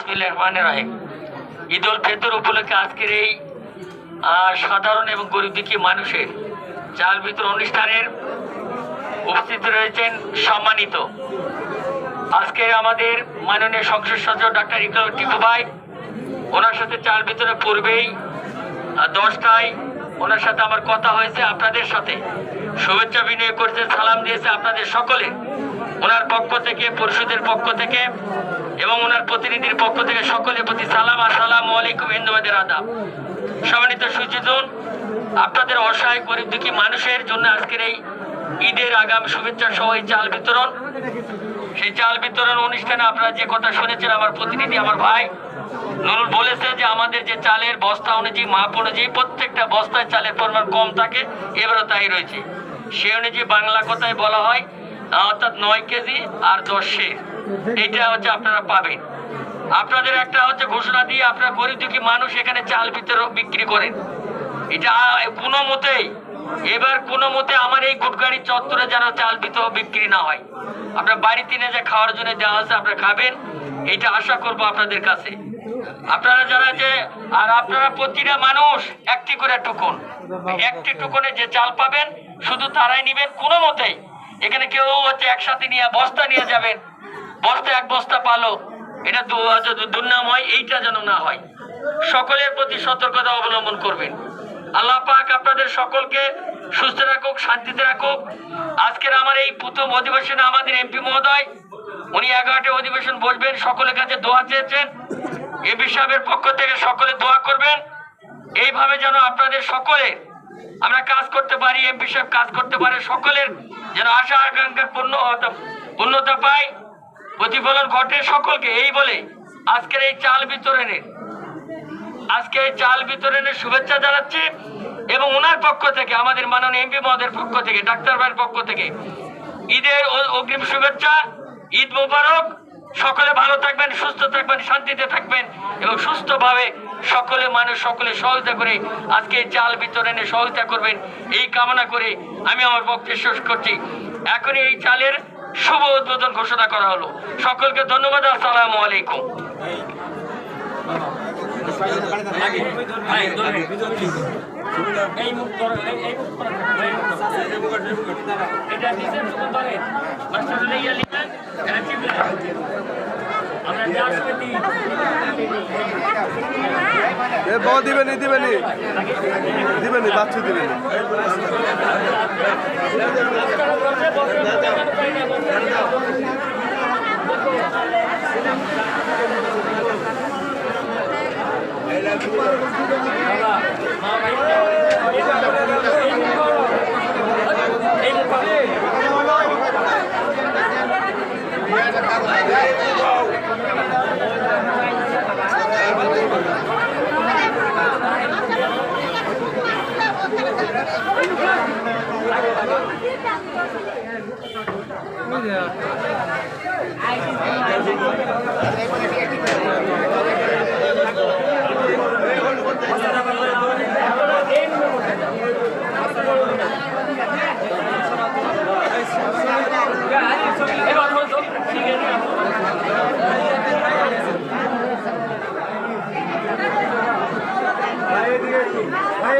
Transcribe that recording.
বিসমিল্লাহির রহমানির রহিম। ঈদ উল ফিতর উপলক্ষে আজকের এই সাধারণ এবং গরিব দুঃখী মানুষের চাল বিতরণ অনুষ্ঠানের উপস্থিত রয়েছেন সম্মানিত আজকে আমাদের মাননীয় সংসদ সদস্য ডক্টর ইকরাম টিপু ভাই। ওনার সাথে চাল বিতরণের পূর্বেই 10টায় ওনার সাথে আমার কথা হয়েছে। আপনাদের সাথে শুভেচ্ছা বিনিময় করতে সালাম দিয়েছে আপনাদের সকলে, ওনার পক্ষ থেকে, পরিষদের পক্ষ থেকে এবং ওনার প্রতিনিধির পক্ষ থেকে সকলের প্রতি সালাম। আসসালামু আলাইকুম, হিন্দুবাদের আদাব। সম্মানিত সুচিজন, আপনাদের অসহায় গরিব দুঃখী মানুষের জন্য আজকের এই ঈদের আগাম শুভেচ্ছা সহ এই চাল বিতরণ। সেই চাল বিতরণ অনুষ্ঠানে আপনারা যে কথা শুনেছেন, আমার প্রতিনিধি আমার ভাই নুরুল বলেছে যে আমাদের যে চালের বস্তা অনুযায়ী, মাপ অনুযায়ী প্রত্যেকটা বস্তায় চালের পরিমাণ কম থাকে, এবারও তাই রয়েছে। সে অনুযায়ী বাংলা কথায় বলা হয় অর্থাৎ 9 কেজি আর 10 সের, এইটা হচ্ছে আপনারা পাবেন। আপনাদের একটা হচ্ছে ঘোষণা দিয়ে আপনারা গরিব দুঃখী মানুষ এখানে চাল বিক্রি করেন। এটা কোনো মতেই এবার কোনো মতে আমার এই গুটগাড়ি চত্বরে যেন চাল বিক্রি না হয়। আপনার বাড়িতে নিয়ে যে খাওয়ার জন্য দেওয়া আছে আপনারা খাবেন, এটা আশা করবো আপনাদের কাছে। আপনারা যারা যে আর আপনারা প্রতিটা মানুষ একটি করে টুকন, একটি টুকনে যে চাল পাবেন শুধু তারাই নিবেন। কোনো মতেই এখানে কেউ হচ্ছে একসাথে নিয়ে বস্তা নিয়ে যাবেন, বস্তা এক বস্তা পালো, এটা দুর্নাম হয়, এইটা যেন না হয়। সকলের প্রতি সতর্কতা অবলম্বন করবেন। আল্লাহ পাক আপনাদের সকলকে সুস্থ রাখুক, শান্তিতে রাখুক। আজকের আমার এই প্রথম অধিবেশনে আমাদের এমপি মহোদয় উনি 11টা অধিবেশন বসবেন, সকলের কাছে দোয়া চেয়েছেন। এমপি সাহেবের পক্ষ থেকে সকলে দোয়া করবেন এইভাবে যেন আপনাদের সকলে আমরা কাজ করতে পারি, এমপি সাহেব কাজ করতে পারে, সকলের যেন আশা আকাঙ্ক্ষার পূর্ণতা পায়, প্রতিফলন ঘটে সকলকে। এই বলে আজকের এই চাল বিতরণের শুভেচ্ছা জানাচ্ছি এবং ওনার পক্ষ থেকে, আমাদের মাননীয় এমপি মহোদয়ের পক্ষ থেকে, ডাক্তার ভাইয়ের পক্ষ থেকে ঈদের অগ্রিম শুভেচ্ছা। ঈদ মোবারক। সকলে ভালো থাকবেন, সুস্থ থাকবেন, শান্তিতে থাকবেন এবং সুস্থভাবে সকলে মানুষ সকলে সহযোগিতা করে আজকে চাল বিতরণে সহযোগিতা করবেন, এই কামনা করে আমি আমার বক্তব্য শেষ করছি। এখনই এই চালের শুভ উদ্বোধন ঘোষণা করা হলো। সকলকে ধন্যবাদ। আসসালামু আলাইকুম। দিবেনি বাচ্চা দিবেনি। Vai,